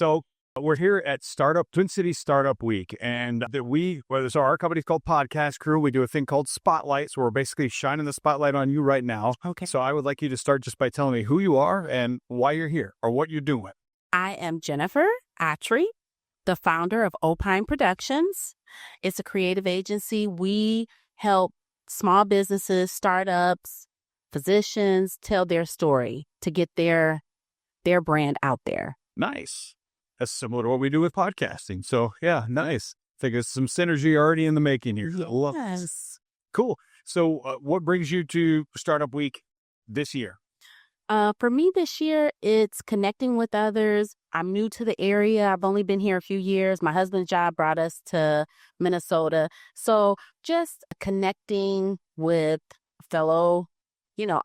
So we're here at Twin Cities Startup Week, and our company's called PodcastCrew. We do a thing called Spotlight, so we're basically shining the spotlight on you right now. Okay. So I would like you to start just by telling me who you are and why you're here or what you're doing. I am Jennifer Okyere, the founder of Opine Productions. It's a creative agency. We help small businesses, startups, physicians tell their story to get their brand out there. Nice. That's similar to what we do with podcasting. So yeah, nice. I think there's some synergy already in the making here. Yes. Cool. So what brings you to Startup Week this year? For me this year, it's connecting with others. I'm new to the area. I've only been here a few years. My husband's job brought us to Minnesota. So just connecting with fellow,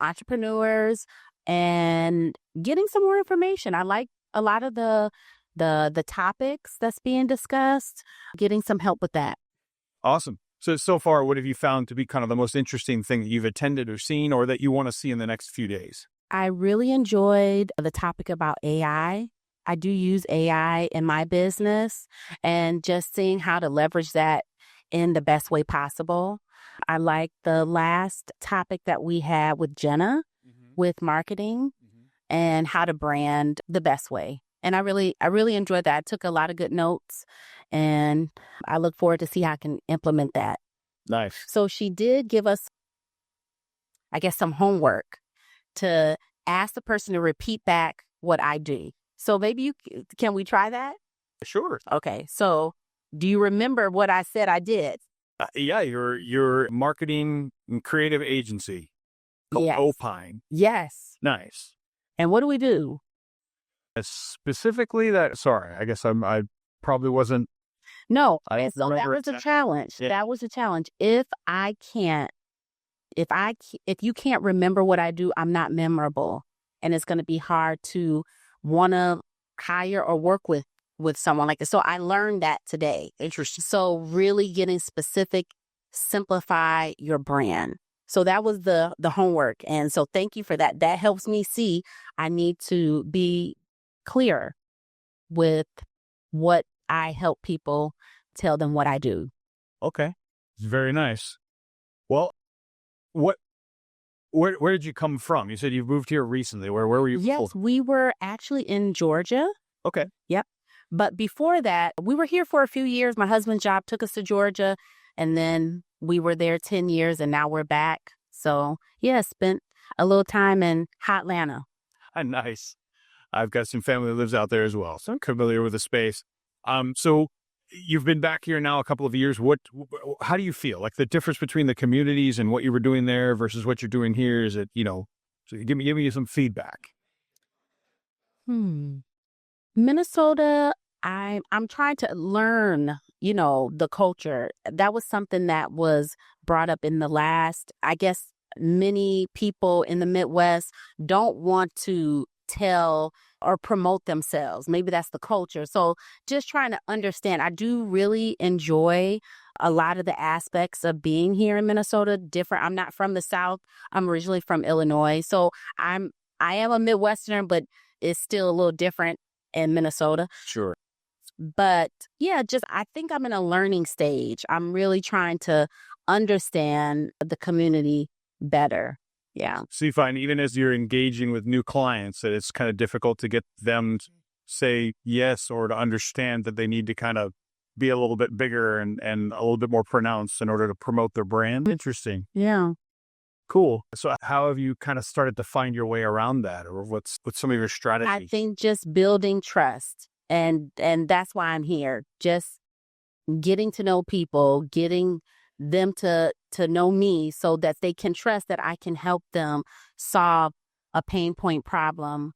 entrepreneurs and getting some more information. I like a lot of the topics that's being discussed, getting some help with that. Awesome. So far, what have you found to be kind of the most interesting thing that you've attended or seen or that you want to see in the next few days? I really enjoyed the topic about AI. I do use AI in my business and just seeing how to leverage that in the best way possible. I like the last topic that we had with Jenna with marketing and how to brand the best way. And I really enjoyed that. I took a lot of good notes and I look forward to see how I can implement that. Nice. So she did give us, I guess, some homework to ask the person to repeat back what I do. So maybe can we try that? Sure. Okay. So do you remember what I said I did? Yeah, your marketing and creative agency called Yes. Opine. Yes. Nice. And what do we do? Specifically I guess I probably wasn't. No, I so that was a challenge. Yeah. That was a challenge. If you can't remember what I do, I'm not memorable. And it's going to be hard to want to hire or work with someone like this. So I learned that today. Interesting. So really getting specific, simplify your brand. So that was the homework. And so thank you for that. That helps me see I need to be clear with what I help people, tell them what I do. Okay. Very nice. Well, where did you come from? You said you moved here recently. Where were you? Yes, we were actually in Georgia. Okay. Yep. But before that, we were here for a few years. My husband's job took us to Georgia, and then we were there 10 years, and now we're back. So, yeah, spent a little time in hot Atlanta. Nice. I've got some family that lives out there as well, so I'm familiar with the space. So you've been back here now a couple of years. How do you feel? Like the difference between the communities and what you were doing there versus what you're doing here? Is it, so give me some feedback. Minnesota, I'm trying to learn, the culture. That was something that was brought up in the last, I guess many people in the Midwest don't want to tell or promote themselves. Maybe that's the culture. So just trying to understand. I do really enjoy a lot of the aspects of being here in Minnesota. Different. I'm not from the South. I'm originally from Illinois. So I am a Midwesterner, but it's still a little different in Minnesota. Sure. But yeah, I think I'm in a learning stage. I'm really trying to understand the community better. Yeah. So you find even as you're engaging with new clients that it's kind of difficult to get them to say yes or to understand that they need to kind of be a little bit bigger and a little bit more pronounced in order to promote their brand. Interesting. Yeah. Cool. So how have you kind of started to find your way around that, or what's some of your strategies? I think just building trust. And that's why I'm here. Just getting to know people, getting them to know me so that they can trust that I can help them solve a pain point problem.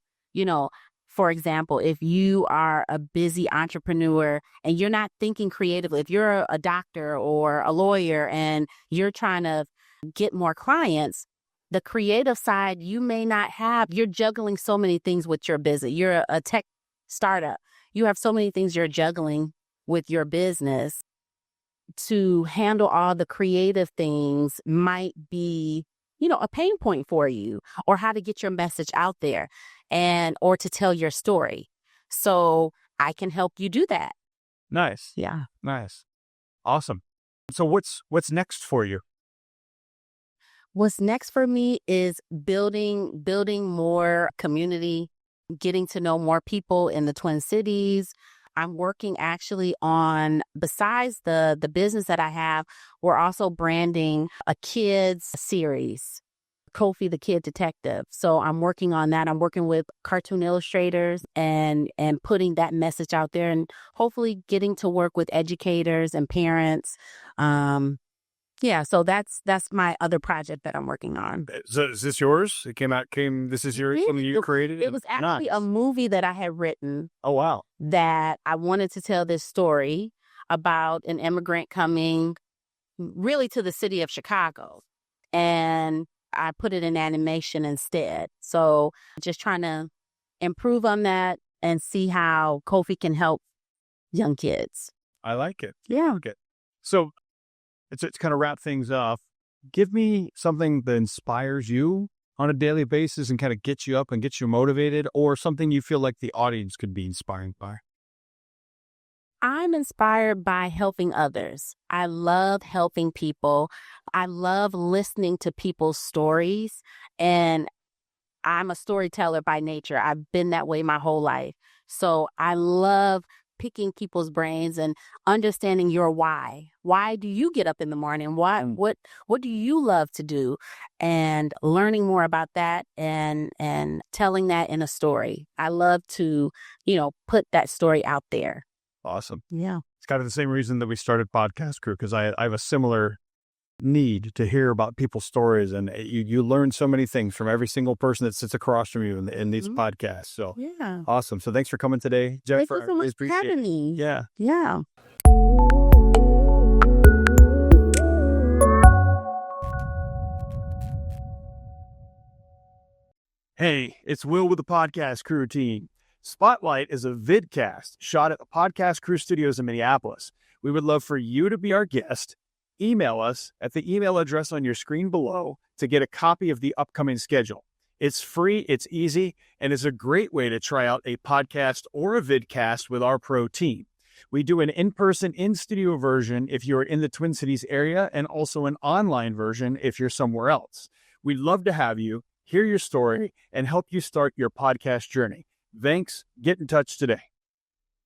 For example, if you are a busy entrepreneur and you're not thinking creatively, if you're a doctor or a lawyer and you're trying to get more clients, the creative side you may not have. You're juggling so many things with your business. You're a tech startup. You have so many things you're juggling with your business. To handle all the creative things might be, a pain point for you, or how to get your message out there or to tell your story. So I can help you do that. Nice. Yeah. Nice. Awesome. So what's next for you? What's next for me is building more community, getting to know more people in the Twin Cities. I'm working actually on, besides the business that I have, we're also branding a kids series, Kofi the Kid Detective. So I'm working on that. I'm working with cartoon illustrators and putting that message out there, and hopefully getting to work with educators and parents. Yeah, so that's my other project that I'm working on. So is this yours? This is your something you created? It was actually a movie that I had written. Oh, wow. That I wanted to tell this story about an immigrant coming really to the city of Chicago. And I put it in animation instead. So just trying to improve on that and see how Kofi can help young kids. I like it. Yeah. Okay. So it's kind of wrap things up. Give me something that inspires you on a daily basis and kind of gets you up and gets you motivated, or something you feel like the audience could be inspired by. I'm inspired by helping others. I love helping people. I love listening to people's stories, and I'm a storyteller by nature. I've been that way my whole life. So I love picking people's brains and understanding your why. Why do you get up in the morning? What do you love to do? And learning more about that and telling that in a story. I love to, put that story out there. Awesome. Yeah. It's kind of the same reason that we started PodcastCrew, because I have a similar need to hear about people's stories, and you learn so many things from every single person that sits across from you in these podcasts. So yeah, awesome. So thanks for coming today, Jennifer. Thank you so much for having me. Yeah. Yeah. Hey, it's Will with the PodcastCrew team. Spotlight is a vidcast shot at the PodcastCrew studios in Minneapolis. We would love for you to be our guest. Email us at the email address on your screen below to get a copy of the upcoming schedule. It's free, it's easy, and is a great way to try out a podcast or a vidcast with our pro team. We do an in-person, in-studio version if you're in the Twin Cities area, and also an online version if you're somewhere else. We'd love to have you, hear your story, and help you start your podcast journey. Thanks. Get in touch today.